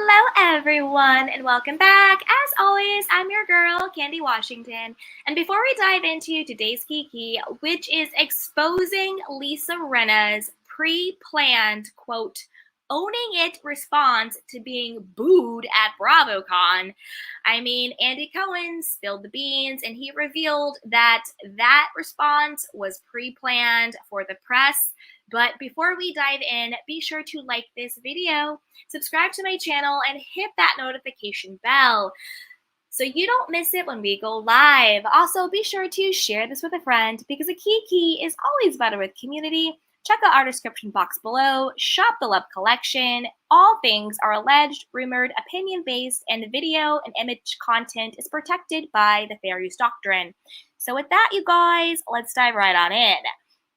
Hello everyone and welcome back. As always, I'm your girl, Candy Washington. And before we dive into today's Kiki, which is exposing Lisa Rinna's pre-planned, quote, owning it response to being booed at BravoCon. I mean, Andy Cohen spilled the beans and he revealed that that response was pre-planned for the press. But before we dive in, be sure to like this video, subscribe to my channel, and hit that notification bell so you don't miss it when we go live. Also, be sure to share this with a friend because a Kiki is always better with community. Check out our description box below, shop the Love collection. All things are alleged, rumored, opinion-based, and the video and image content is protected by the Fair Use Doctrine. So with that, you guys, let's dive right on in.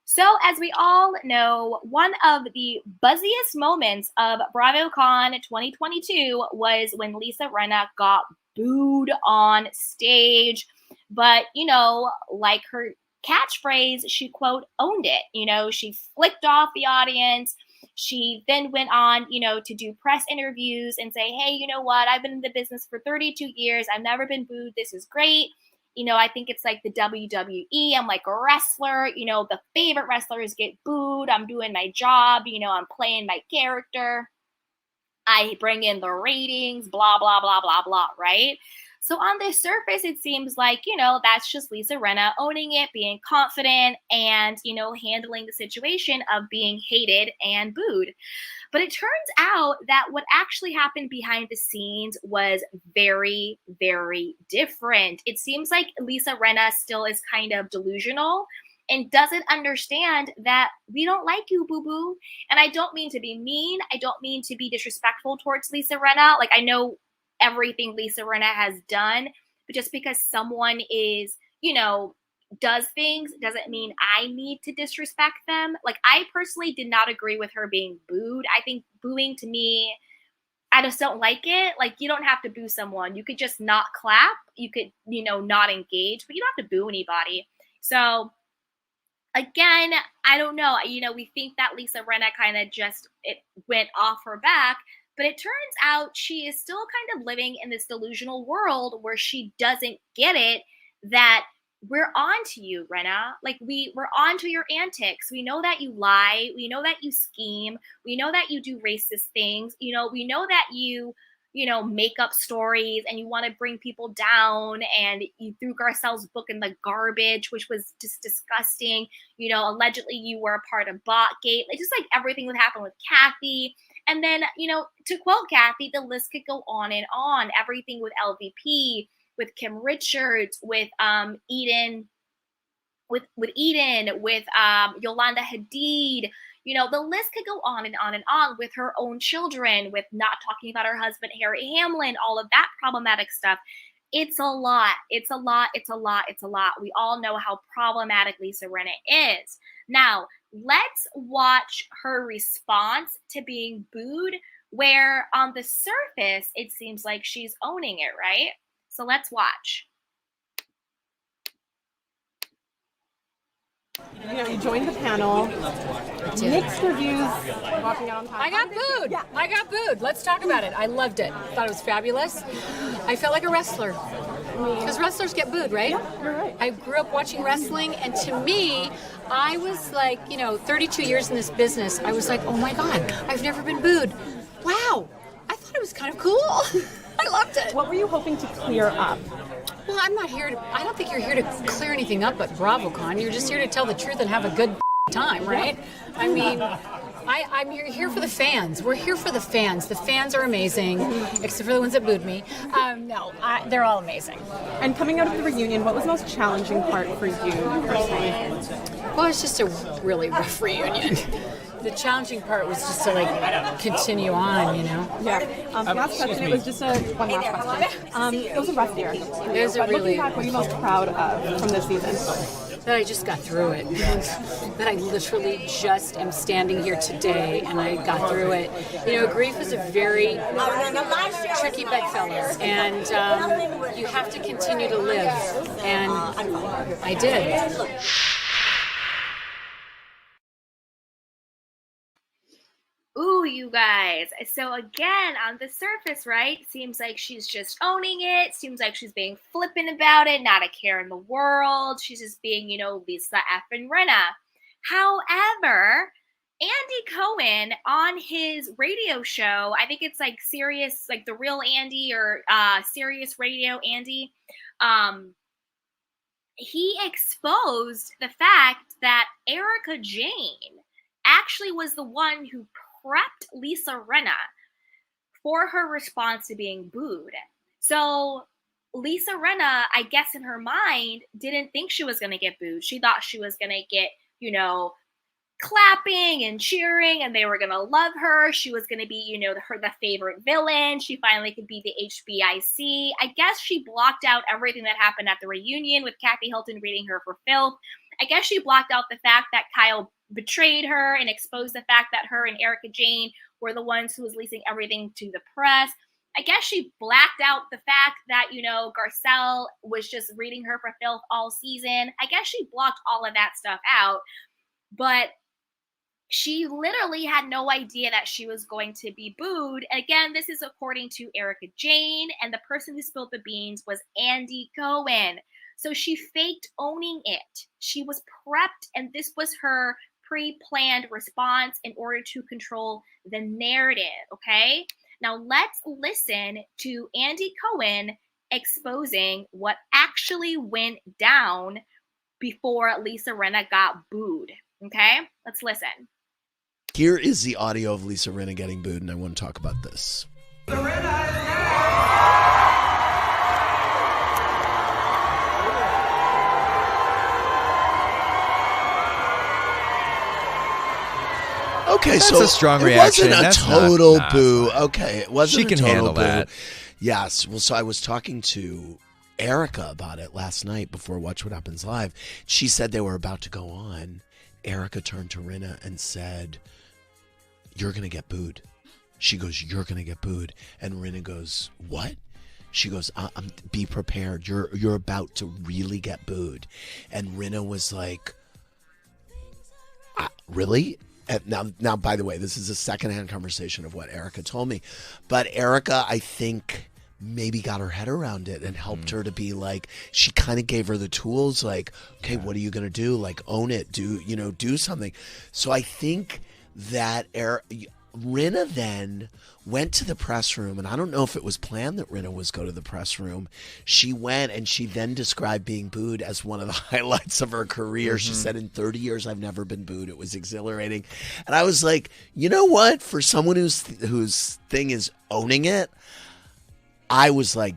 So as we all know, one of the buzziest moments of BravoCon 2022 was when Lisa Rinna got booed on stage. But, you know, like her catchphrase, she, quote, owned it. You know, she flicked off the audience. She then went on, you know, to do press interviews and say, hey, you know what? I've been in the business for 32 years. I've never been booed. This is great. You know, I think it's like the WWE. I'm like a wrestler. You know, the favorite wrestlers get booed. I'm doing my job. You know, I'm playing my character. I bring in the ratings, blah, blah, blah, blah, blah, right? So on the surface, it seems like, you know, that's just Lisa Rinna owning it, being confident, and, you know, handling the situation of being hated and booed. But it turns out that what actually happened behind the scenes was very, very different. It seems like Lisa Rinna still is kind of delusional and doesn't understand that we don't like you, boo-boo. And I don't mean to be mean. I don't mean to be disrespectful towards Lisa Rinna. Like, I know everything Lisa Rinna has done, but just because someone is, you know, does things doesn't mean I need to disrespect them. Like, I personally did not agree with her being booed. I think booing, to me, I just don't like it. Like, you don't have to boo someone. You could just not clap. You could, you know, not engage, but you don't have to boo anybody. So again, I don't know. You know, we think that Lisa Rinna kind of just, it went off her back, but it turns out she is still kind of living in this delusional world where she doesn't get it that we're on to you, Rinna. Like, we're on to your antics. We know that you lie. We know that you scheme. We know that you do racist things. You know, we know that you know, make up stories and you want to bring people down, and you threw Garcelle's book in the garbage, which was just disgusting. You know, allegedly you were a part of Botgate. Like, just like everything that happened with Kathy. And then, you know, to quote Kathy, the list could go on and on. Everything with LVP, with Kim Richards, with Eden, with Yolanda Hadid. You know, the list could go on and on and on, with her own children, with not talking about her husband, Harry Hamlin, all of that problematic stuff. It's a lot. It's a lot. It's a lot. It's a lot. We all know how problematic Lisa Rinna is. Now, let's watch her response to being booed, where on the surface, it seems like she's owning it, right? So let's watch. You know, you joined the panel, mixed reviews, walking out on time. I got booed. Yeah. I got booed. Let's talk about it. I loved it. Thought it was fabulous. I felt like a wrestler. Because wrestlers get booed, right? Yeah, you're right. I grew up watching wrestling, and to me, I was like, you know, 32 years in this business. I was like, oh my God, I've never been booed. Wow. I thought it was kind of cool. I loved it. What were you hoping to clear up? Well, I'm not here to, I don't think you're here to clear anything up at BravoCon. You're just here to tell the truth and have a good time, right? I mean, I'm here for the fans. We're here for the fans. The fans are amazing, except for the ones that booed me. They're all amazing. And coming out of the reunion, what was the most challenging part for you personally? Well, it's just a really rough reunion. The challenging part was just to like continue on, you know. Yeah. Last question. It was just one last question. It was a rough year. It was a really. What are you most proud of from this season? That I just got through it. That I literally just am standing here today and I got through it. You know, grief is a very tricky bedfellow, and you have to continue to live, and I did. Ooh, you guys. So again, on the surface, right, seems like she's just owning it. Seems like she's being flippant about it, not a care in the world. She's just being, Lisa effing Rinna. However, Andy Cohen on his radio show, I think it's like Sirius, like the real Andy or Sirius Radio Andy, he exposed the fact that Erika Jayne actually was the one who prepped Lisa Rinna for her response to being booed. So Lisa Rinna, I guess in her mind, didn't think she was going to get booed. She thought she was going to get, clapping and cheering, and they were going to love her. She was going to be, the favorite villain. She finally could be the HBIC. I guess she blocked out everything that happened at the reunion with Kathy Hilton reading her for filth. I guess she blocked out the fact that Kyle betrayed her and exposed the fact that her and Erika Jayne were the ones who was leasing everything to the press. I guess she blacked out the fact that, Garcelle was just reading her for filth all season. I guess she blocked all of that stuff out. But she literally had no idea that she was going to be booed. Again, this is according to Erika Jayne, and the person who spilled the beans was Andy Cohen. So she faked owning it. She was prepped, and this was her pre-planned response in order to control the narrative, okay? Now let's listen to Andy Cohen exposing what actually went down before Lisa Rinna got booed, okay? Let's listen. Here is the audio of Lisa Rinna getting booed, and I want to talk about this. Okay, that's so a strong reaction. It wasn't that's a total boo. Not. Okay, it wasn't she can a total handle boo. That. Yes. Well, so I was talking to Erika about it last night before Watch What Happens Live. She said they were about to go on. Erika turned to Rinna and said, "You're going to get booed." She goes, "You're going to get booed." And Rinna goes, "What?" She goes, "Be prepared. You're about to really get booed." And Rinna was like, "Really?" And now, by the way, this is a secondhand conversation of what Erika told me. But Erika, I think, maybe got her head around it and helped her to be like, she kind of gave her the tools, like, okay, what are you going to do? Like, own it, do something. So I think that Rinna then went to the press room, and I don't know if it was planned that Rinna was go to the press room. She went, and she then described being booed as one of the highlights of her career. She said, "In 30 years, I've never been booed. It was exhilarating." And I was like, you know what? For someone whose thing is owning it, I was like,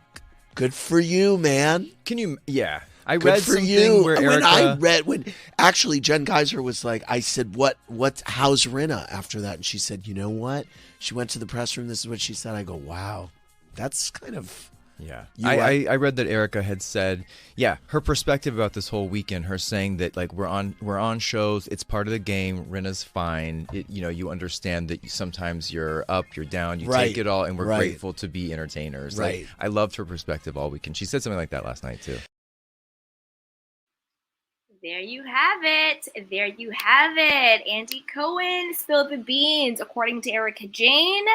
good for you, man. Can you? Yeah. I Good read for something you. where When actually Jen Geyser was like, I said, how's Rinna after that? And she said, you know what? She went to the press room. This is what she said. I go, wow, that's kind of. Yeah. I read that Erika had said, her perspective about this whole weekend, her saying that, like, we're on shows, it's part of the game, Rinna's fine. You understand that sometimes you're up, you're down, you take it all, and we're grateful to be entertainers. Right. Like, I loved her perspective all weekend. She said something like that last night too. There you have it. There you have it. Andy Cohen spilled the beans. According to Erika Jayne,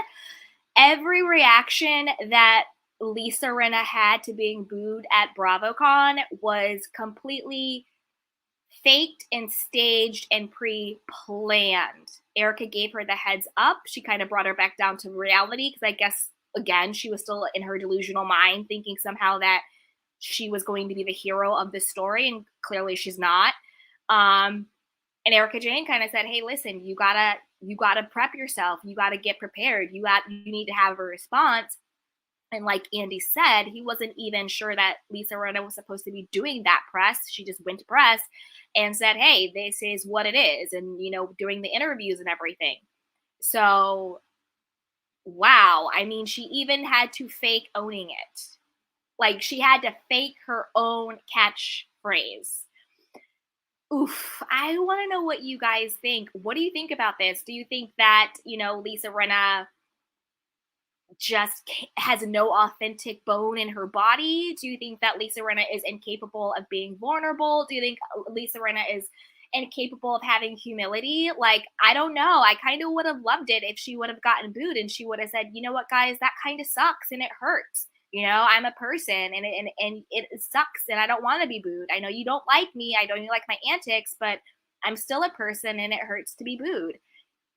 every reaction that Lisa Rinna had to being booed at BravoCon was completely faked and staged and pre-planned. Erika gave her the heads up. She kind of brought her back down to reality because I guess, again, she was still in her delusional mind thinking somehow that she was going to be the hero of this story, and clearly she's not. And Erika Jayne kind of said, "Hey, listen, you gotta prep yourself. You gotta get prepared. You need to have a response." And like Andy said, he wasn't even sure that Lisa Rinna was supposed to be doing that press. She just went to press and said, "Hey, this is what it is," and doing the interviews and everything. So, wow. I mean, she even had to fake owning it. Like, she had to fake her own catchphrase. Oof. I want to know what you guys think. What do you think about this? Do you think that, Lisa Rinna just has no authentic bone in her body? Do you think that Lisa Rinna is incapable of being vulnerable? Do you think Lisa Rinna is incapable of having humility. Like, I don't know. I kind of would have loved it if she would have gotten booed and she would have said, you know what, guys, that kind of sucks and it hurts. You know, I'm a person and it sucks and I don't want to be booed. I know you don't like me. I know you like my antics, but I'm still a person and it hurts to be booed.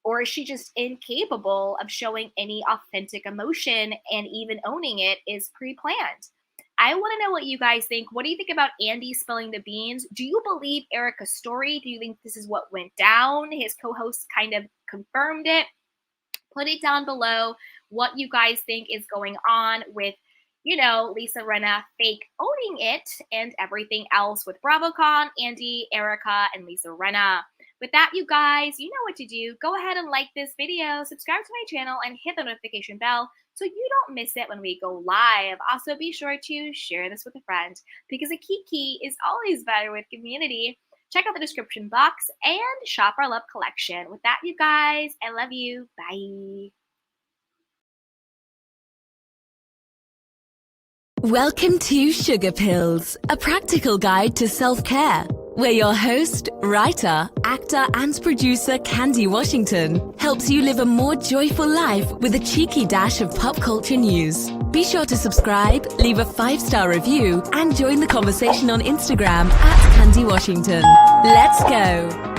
Or is she just incapable of showing any authentic emotion and even owning it is pre-planned? I want to know what you guys think. What do you think about Andy spilling the beans? Do you believe Erika's story? Do you think this is what went down? His co-host kind of confirmed it. Put it down below what you guys think is going on with, you know, Lisa Rinna fake owning it and everything else with BravoCon, Andy, Erika, and Lisa Rinna. With that, you guys, you know what to do. Go ahead and like this video, subscribe to my channel, and hit the notification bell so you don't miss it when we go live. Also, be sure to share this with a friend because a kiki is always better with community. Check out the description box and shop our love collection. With that, you guys, I love you. Bye. Welcome to Sugar Pills, a practical guide to self-care, where your host, writer, actor, and producer Candy Washington helps you live a more joyful life with a cheeky dash of pop culture news. Be sure to subscribe, leave a 5-star review, and join the conversation on Instagram @Candy Washington. Let's go!